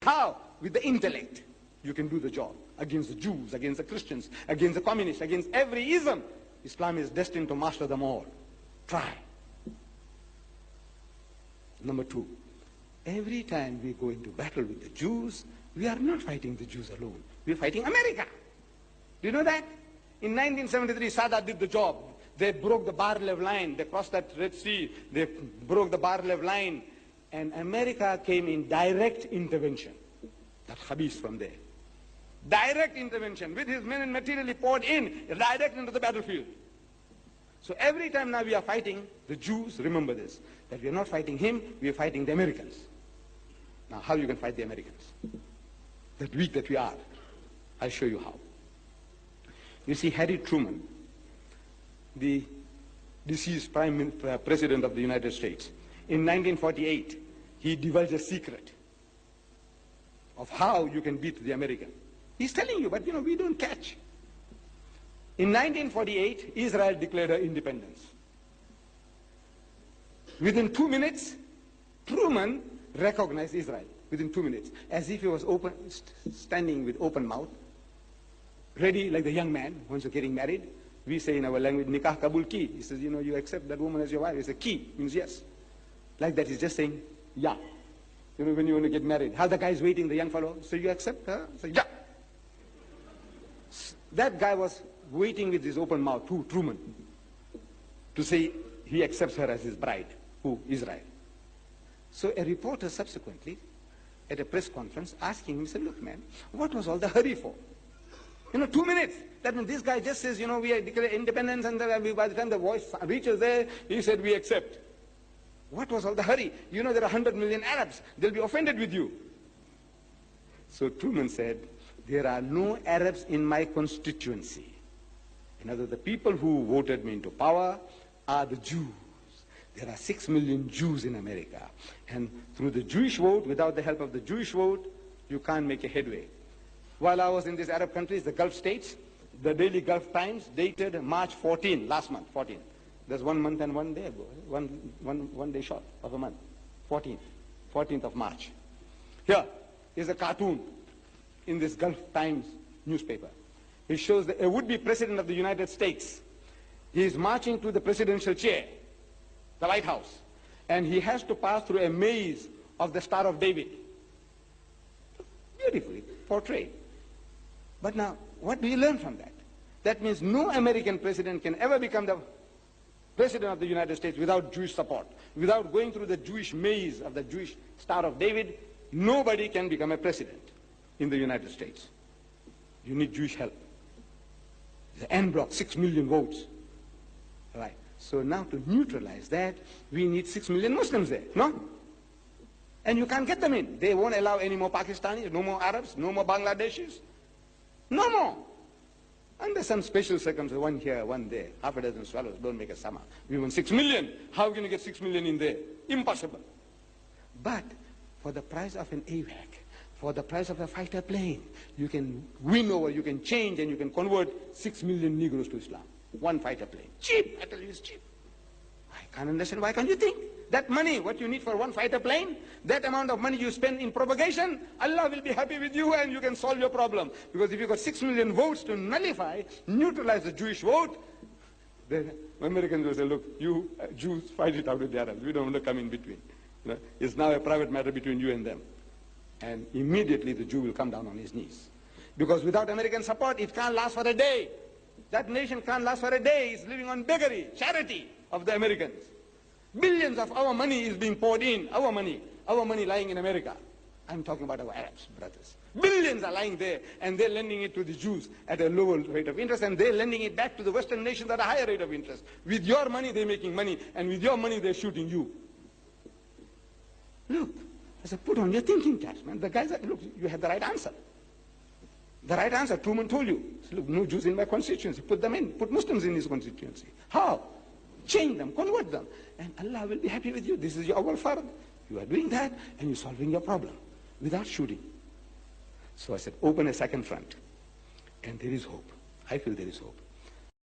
How? With the intellect. You can do the job. Against the Jews, against the Christians, against the communists, against every ism. Islam is destined to master them all. Try. Number two, every time we go into battle with the Jews, we are not fighting the Jews alone. We are fighting America. Do you know that? In 1973, Sadat did the job. They broke the Bar-Lev line. They crossed that Red Sea. They broke the Bar-Lev line. And America came in direct intervention. That Khabis from there. Direct intervention. With his men and material, he poured in, direct into the battlefield. So every time now we are fighting the Jews, remember this, that we are not fighting him, we are fighting the Americans. Now how you can fight the Americans? That weak that we are. I'll show you how. You see, Harry Truman, the deceased President of the United States, in 1948, he divulged a secret of how you can beat the American. He's telling you, but we don't catch. In 1948, Israel declared her independence. Within 2 minutes, Truman recognized Israel. Within 2 minutes, as if he was standing with open mouth, ready like the young man once you're getting married. We say in our language, nikah kabul ki. He says, you accept that woman as your wife. It's a ki, means yes. Like that, he's just saying, yeah. When you want to get married, how the guy is waiting, the young fellow, so you accept her? Say, yeah. That guy was waiting with his open mouth, who? Truman, to say he accepts her as his bride. Who? Israel. So a reporter subsequently, at a press conference, asking him, said, look man, what was all the hurry for? 2 minutes. That means this guy just says, we are declaring independence, and by the time the voice reaches there, he said, we accept. What was all the hurry? There are 100 million Arabs. They'll be offended with you. So Truman said, there are no Arabs in my constituency. In other words, the people who voted me into power are the Jews. There are 6 million Jews in America. And through the Jewish vote, without the help of the Jewish vote, you can't make a headway. While I was in these Arab countries, the Gulf states, the Daily Gulf Times dated March 14, last month, 14. There's 1 month and 1 day ago, one day short of a month, 14th of March. Here is a cartoon in this Gulf Times newspaper. It shows a would-be president of the United States. He is marching to the presidential chair, the White House, and he has to pass through a maze of the Star of David. Beautifully portrayed. But now, what do you learn from that? That means no American president can ever become the president of the United States without Jewish support. Without going through the Jewish maze of the Jewish Star of David, nobody can become a president in the United States. You need Jewish help. The en bloc, 6 million votes. Right. So now to neutralize that, we need 6 million Muslims there, no? And you can't get them in. They won't allow any more Pakistanis, no more Arabs, no more Bangladeshis. No more. Under some special circumstances, one here, one there, half a dozen swallows don't make a summer. We want 6 million. How can you get 6 million in there? Impossible. But for the price of an AWAC, for the price of a fighter plane, you can win over, you can change, and you can convert 6 million Negroes to Islam. One fighter plane. Cheap. I tell you, it's cheap. I can't understand. Why can't you think? That money, what you need for one fighter plane, that amount of money you spend in propagation, Allah will be happy with you and you can solve your problem. Because if you got 6 million votes to nullify, neutralize the Jewish vote, the Americans will say, look, you Jews fight it out with the Arabs. We don't want to come in between. It's now a private matter between you and them. And immediately the Jew will come down on his knees. Because without American support, it can't last for a day. That nation can't last for a day. It's living on beggary, charity of the Americans. Billions of our money is being poured in, our money lying in America. I'm talking about our Arabs, brothers. Billions are lying there, and they're lending it to the Jews at a lower rate of interest, and they're lending it back to the Western nations at a higher rate of interest. With your money, they're making money, and with your money, they're shooting you. Look, I said, put on your thinking caps, man. The guys said, look, you had the right answer. The right answer, Truman told you. Said, look, no Jews in my constituency. Put them in. Put Muslims in his constituency. How? Change them, convert them, and Allah will be happy with you. This is your awal fard. You are doing that, and you're solving your problem without shooting. So I said, open a second front, and there is hope. I feel there is hope.